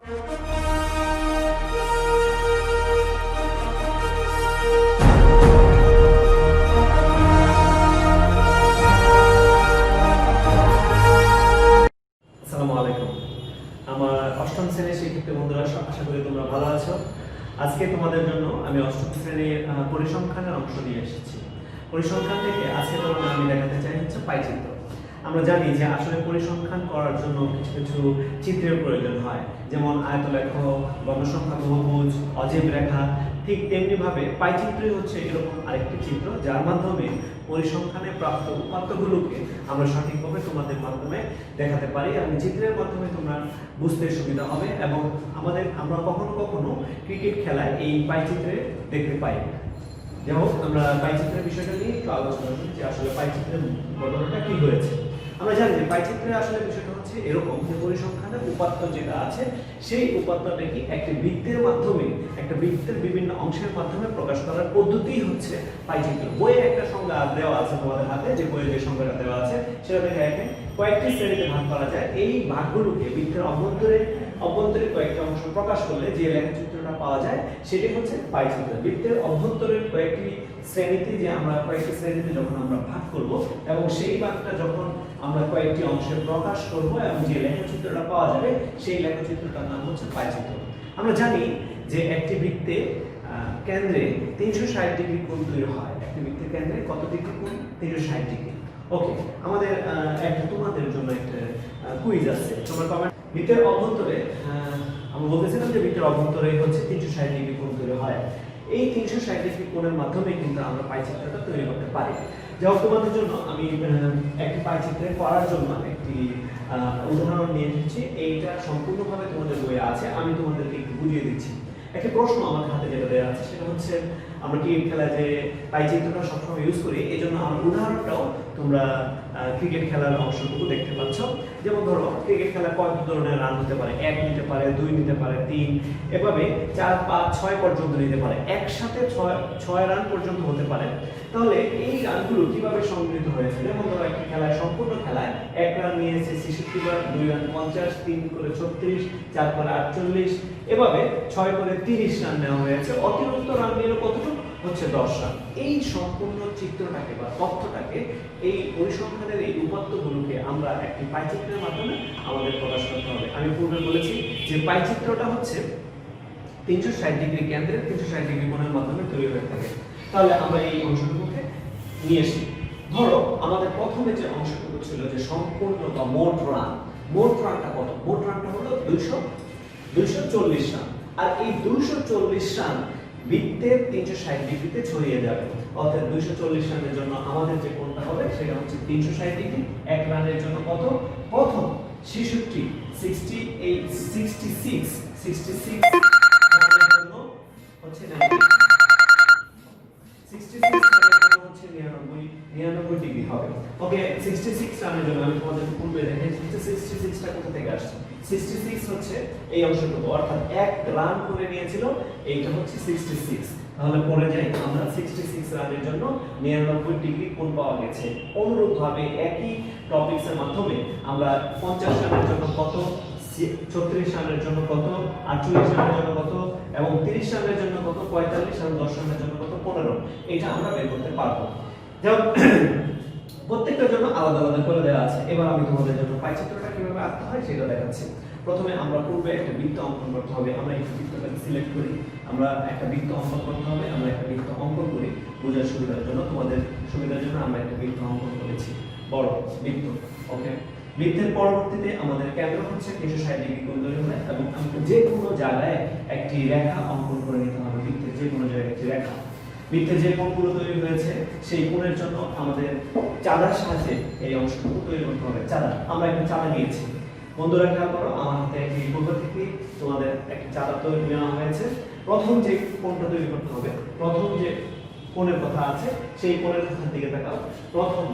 আমার অষ্টম শ্রেণীর শিক্ষার্থী বন্ধুরা, আশা করি তোমরা ভালো আছো। আজকে তোমাদের জন্য আমি অষ্টম শ্রেণীর পরিসংখ্যানের অংশ নিয়ে এসেছি। পরিসংখ্যান থেকে আজকে তোমাদের আমি দেখাতে চাই হচ্ছে পাইচিত্র। আমরা জানি যে আসলে পরিসংখ্যান করার জন্য কিছু কিছু চিত্রের প্রয়োজন হয়, যেমন আয়তলেখ, গণসংখ্যা বহুভুজ, অজীব রেখা। ঠিক তেমনিভাবে পাইচিত্রই হচ্ছে এরকম আরেকটি চিত্র, যার মাধ্যমে পরিসংখ্যানে প্রাপ্ত উপাত্তগুলোকে আমরা সঠিকভাবে তোমাদের মাধ্যমে দেখাতে পারি এবং চিত্রের মাধ্যমে তোমরা বুঝতে সুবিধা হবে। এবং আমরা কখনো কখনো ক্রিকেট খেলায় এই পাইচিত্রে দেখতে পাই। যেমন আমরা পাইচিত্রের বিষয়টা নিয়ে একটু আলোচনা করি যে আসলে পাইচিত্রের ঘটনাটা কি হয়েছে। আমরা জানি যে পাইচিত্রে আসলে বিষয়টা হচ্ছে এরকম যে পরিসংখ্যানের উপাত্ত যেটা আছে সেই উপাত্তটাকে একটি বৃত্তের মাধ্যমে, একটা বৃত্তের বিভিন্ন অংশের মাধ্যমে প্রকাশ করার পদ্ধতি হচ্ছে পাইচিত্র। বইয়ে একটা সংজ্ঞা দেওয়া আছে তোমাদের হাতে, যে বইয়ে যে সংজ্ঞাটা দেওয়া আছে সেটা দেখে কয়েকটি শ্রেণীতে ভাগ করা যায়। এই ভাগগুলোকে বৃত্তের অভ্যন্তরে কয়েকটি অংশ প্রকাশ করলে যে লেখচিত্রটা পাওয়া যায় সেটি হচ্ছে পাইচিত্র। বৃত্তের অভ্যন্তরের কয়েকটি শ্রেণীতে যখন আমরা ভাগ করব এবং সেই ভাগটা যখন আমরা কয়েকটি অংশে প্রকাশ করব এবং যে লেখচিত্রটা পাওয়া যাবে সেই লেখচিত্রটার নাম হচ্ছে পাইচিত্র। আমরা জানি যে একটি বৃত্তে কেন্দ্রে 360 ডিগ্রি কোণ তৈরি হয়। একটি বৃত্তের কেন্দ্রে কত ডিগ্রি কোণ? 360 ডিগ্রি। ওকে, আমাদের তোমাদের জন্য একটা কুইজ আছে। তোমরা কমেন্ট। বৃত্তের অভ্যন্তরে আমরা বলতেছিলাম যে বৃত্তের অভ্যন্তরে হচ্ছে 360 ডিগ্রি কোণ তৈরি হয়। এই 360 ডিগ্রি কোণের মাধ্যমে কিন্তু আমরা পাইচিত্রটা তৈরি করতে পারি। যেমন তোমাদের জন্য আমি একটি পাইচিত্রে করার জন্য একটি উদাহরণ নিয়ে এসেছি। এইটা সম্পূর্ণভাবে তোমাদের বইয়ে আছে, আমি তোমাদেরকে একটু বুঝিয়ে দিচ্ছি। একটা প্রশ্ন আমার হাতে যেটা দেওয়া আছে সেটা হচ্ছে, আমরা ক্রিকেট খেলায় যে পাইচিত্রটা সবসময় ইউজ করি, এই জন্য আমার উদাহরণটাও তোমরা ক্রিকেট খেলার অংশটুকু দেখতে পাচ্ছ। যেমন ধরো ক্রিকেট খেলা কত ধরনের রান হতে পারে, 1 নিতে পারে, 2 নিতে পারে, 3, এভাবে 4, 5, 6 পর্যন্ত নিতে পারে, একসাথে 6 রান পর্যন্ত হতে পারে। তাহলে এই রানগুলো কিভাবে সংগৃহীত হয়েছে? যেমন ধরো একটা খেলায়, সম্পূর্ণ খেলায় 1 রান নিয়েছে 66 বার, 2 রান 50, 3 করে 36, 4 করে 48, এভাবে 6 করে 30 রান নেওয়া হয়েছে। অতিরিক্ত রান নিল কতটুকু? হচ্ছে 10 রান। এই সম্পূর্ণ চিত্রটাকে বা তথ্যটাকে, এই পরিসংখ্যানের এই উপাত্তগুলোকে আমরা একটি পাইচিত্রের মাধ্যমে আমাদের প্রকাশ করতে হবে। আমি পূর্বে বলেছি যে পাইচিত্রটা হচ্ছে 360 ডিগ্রি কেন্দ্রে 360 ডিগ্রি কোণের মাধ্যমে তৈরি হয়ে থাকে। তাহলে আমরা এই অংশটুকুকে নিয়ে আসি। ধরো আমাদের প্রথমে যে অংশটুকু ছিল যে সম্পূর্ণ বা মোট রান, মোট রানটা কত? মোট রানটা হলো 240 রান। আর এই 240 রান বৃত্তের 360 ডিগ্রিতে ছড়িয়ে যাবে। অর্থাৎ 240 রানের জন্য আমাদের যে কোণটা হবে সেটা হচ্ছে 360 ডিগ্রি। এক রানের জন্য কত? প্রথম 66 রানের জন্য হচ্ছে 99 ডিগ্রি হবে। ওকে, 66 রানের জন্য আমি তোমাদের পূর্বে দেখাইছি 66টা কোথা থেকে আসছে। 66 হচ্ছে এই অংশটুকু, অর্থাৎ 1 রান করে নিয়েছিল, এইটা হচ্ছে 66। তাহলে পরে যাই আমরা 66 রানের জন্য 99 ডিগ্রি কোণ পাওয়া গেছে। অনুরূপভাবে একই টপিকসের মাধ্যমে আমরা 50 রানের জন্য কত, 36 রানের জন্য কত, 48 রানের জন্য কত এবং 30 রানের জন্য কত, 45 এবং 10 রানের জন্য কত, 15, এটা আমরা বের করতে পারবো। যেমন প্রত্যেকটার জন্য আলাদা আলাদা করে দেওয়া আছে। এবার আমি তোমাদের জন্য পাইচিত্রটা কিভাবে আঁকতে হয় সেটা দেখাচ্ছি। প্রথমে আমরা পূর্বে একটা বৃত্ত অঙ্কন করতে হবে। আমরা এই বৃত্তটাকে সিলেক্ট করি, আমরা একটা বৃত্ত অঙ্কন করতে হবে। আমরা একটা বৃত্ত অঙ্কন করি বোঝার সুবিধার জন্য, তোমাদের সুবিধার জন্য আমরা একটা বৃত্ত অঙ্কন করেছি, বড় বৃত্ত। ওকে, বৃত্তের পরবর্তীতে আমাদের কেন্দ্র হচ্ছে 360 ডিগ্রি কোণ তৈরি হয় এবং আমাদের যে কোনো জায়গায় একটি রেখা অঙ্কন করে নিতে হবে। বৃত্তের যে কোনো জায়গায় একটি রেখা, বৃত্তের যে কোণগুলো তৈরি হয়েছে সেই কোণের জন্য আমাদের চাঁদার সাহায্যে এই অংশটুকু তৈরি করতে হবে। চাঁদা, আমরা একটা চাঁদা নিয়েছি। বন্ধুরা খেয়াল করো, আমার হাতে একটি পূর্ব থেকে তোমাদের একটি চাঁদা তৈরি নেওয়া হয়েছে। প্রথম যে কোণটা তৈরি করতে হবে, প্রথম যে কোণের কথা আছে সেই কোণের দিকে তাকাও। প্রথম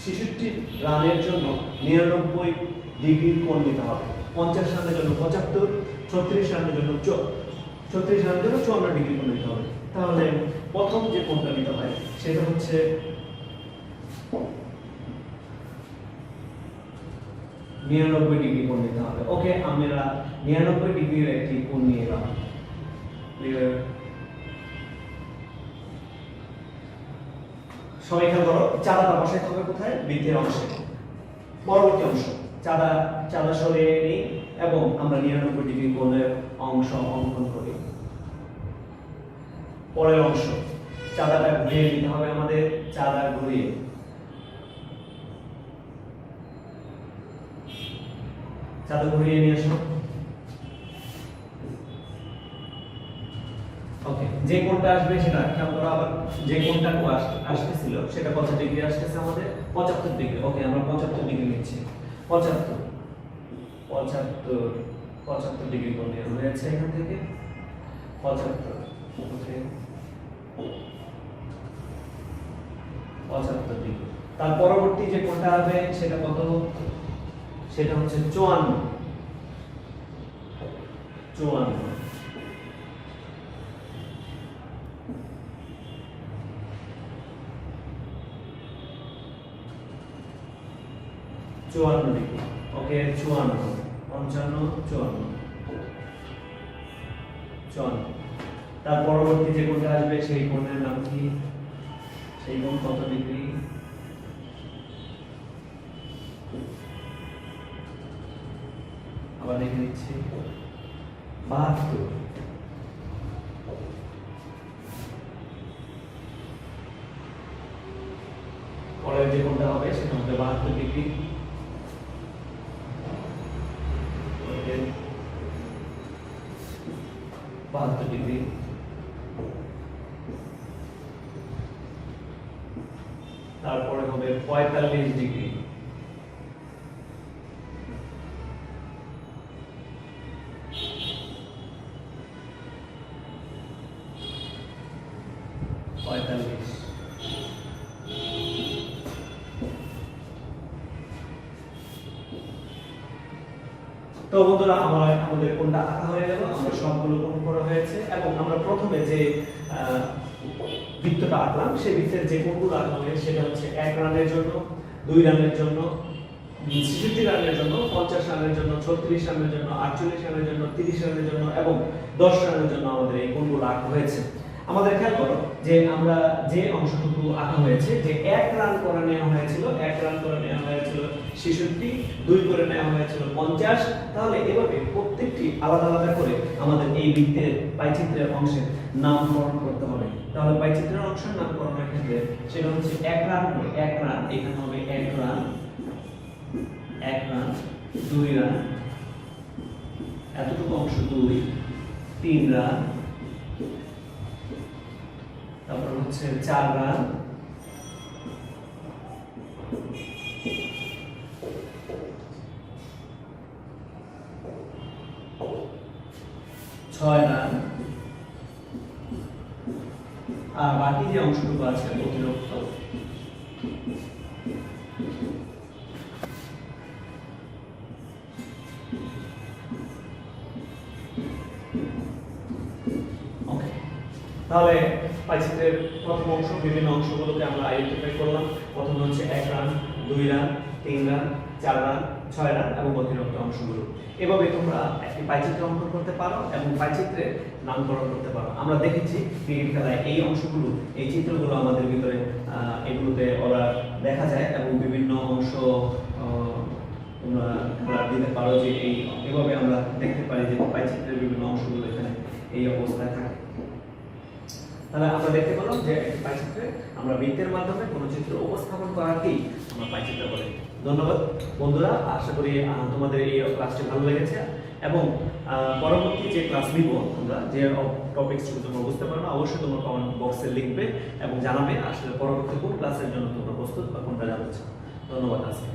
66 রানের জন্য 99 ডিগ্রি কোণ নিতে হবে। 50 রানের জন্য 75, 36 রানের জন্য 54 ডিগ্রি কোণ নিতে হবে। তাহলে প্রথম যে কোণটা নিতে হয় সেটা হচ্ছে 99 ডিগ্রি কোণ নিতে হবে। ওকে, আমরা 99 ডিগ্রির একটি কোণ নিয়ে এলাম। ক্লিয়ার? সবাই খেয়াল করো, চাঁদাটা বসাইতে হবে কোথায়? বৃত্তের অংশে। পরবর্তী অংশ, চাঁদা সরিয়ে নিই এবং আমরা 99 ডিগ্রি কোণের অংশ অঙ্কন করি। পরের অংশ, চাঁদাটা ঘুরিয়ে নিতে হবে আমাদের। চাঁদা ঘুরিয়ে নিয়ে আসো। ওকে, যে কোণটা আসবে সেটা খেয়াল করো। আবার যে কোণটা আসতেছিল সেটা কত ডিগ্রি আসতেছে আমাদের? 75 ডিগ্রি। ওকে, আমরা 75 ডিগ্রি নিচ্ছি। 75 ডিগ্রি কোণ নেওয়া হয়েছে এখান থেকে। 75 ওকে, 75 ডিগ্রি। তার পরবর্তী যে কোণটা হবে সেটা কত? সেটা হচ্ছে 54 ডিগ্রি। ওকে, 54 55 54। তার পরবর্তী যে কোণটা আসবে সেই কোণের নাম কি? সেই কোণ কত ডিগ্রি? আবার দেখে নিচ্ছি, 72। পরের যে কোণটা হবে সেটা হবে 72 ডিগ্রি। 72 ডিগ্রি। তারপরে হবে 45 ডিগ্রি। 45। তো বন্ধুরা, আমাদের কোণটা আঁকা হয়ে গেল। আমরা সবগুলো কোণ করা হয়েছে এবং আমরা প্রথমে যে বৃত্তটা আঁকলাম সেই বৃত্তের যে কোণগুলো আঁকা হয়েছে সেটা হচ্ছে 1 রানের জন্য, 2 রানের জন্য, 66 রানের জন্য, 50 রানের জন্য, 36 রানের জন্য, 48 রানের জন্য, 30 রানের জন্য এবং 10 রানের জন্য আমাদের এই কোণগুলো আঁকা হয়েছে। আমাদের খেয়াল করো যে আমরা যে অংশটুকু আঁকা হয়েছে, যে 1 রান করে নেওয়া হয়েছিল, 1 রান করে নেওয়া হয়েছিল 66, 2 করে নেওয়া হয়েছিল 50। তাহলে এভাবে প্রত্যেকটি আলাদা আলাদা করে আমাদের এই বৃত্তের পাইচিত্রের অংশের নামকরণ করতে হবে। তাহলে পাইচিত্রের অংশের নামকরণের ক্ষেত্রে সেটা হচ্ছে 1 রান, 1 রান এখানে হবে 1 রান, 1 রান, 2 রান, এতটুকু অংশ 2, 3 রান, তারপর হচ্ছে 4 রান, 6 রান, আর বাকি যে অংশটুকু আছে অতিরিক্ত তাহলে পাইচিত্রের প্রথম অংশ, বিভিন্ন অংশগুলোকে আমরা আইডেন্টিফাই করলাম। প্রথম হচ্ছে 1 run, 2 run, 3 run, 4 run, 6 run এবং অতিরিক্ত অংশগুলো। এভাবে তোমরা একটি পাইচিত্র অঙ্কন করতে পারো এবং পাইচিত্রের নামকরণ করতে পারো। আমরা দেখেছি ক্রিকেট খেলায় এই অংশগুলো, এই চিত্রগুলো আমাদের ভিতরে এগুলোতে ওরা দেখা যায় এবং বিভিন্ন অংশ তোমরা দিতে পারো যে এইভাবে আমরা দেখতে পারি যে পাইচিত্রের বিভিন্ন অংশগুলো এখানে এই অবস্থায় থাকে। তাহলে আমরা দেখতে পেলাম যে পাইচিত্রে আমরা বৃত্তের মাধ্যমে কোনো চিত্র উপস্থাপন করাকেই আমরা পাইচিত্র বলি। ধন্যবাদ বন্ধুরা, আশা করি তোমাদের এই ক্লাসটি ভালো লেগেছে এবং পরবর্তী যে ক্লাস নিব আমরা, যে টপিকসগুলো তোমরা বুঝতে পারো না, অবশ্যই তোমরা কমেন্ট বক্সে লিখবে এবং জানাবে আসলে পরবর্তী কোন ক্লাসের জন্য তোমরা প্রস্তুত বা কোনটা জানতে চাও। ধন্যবাদ আজকে।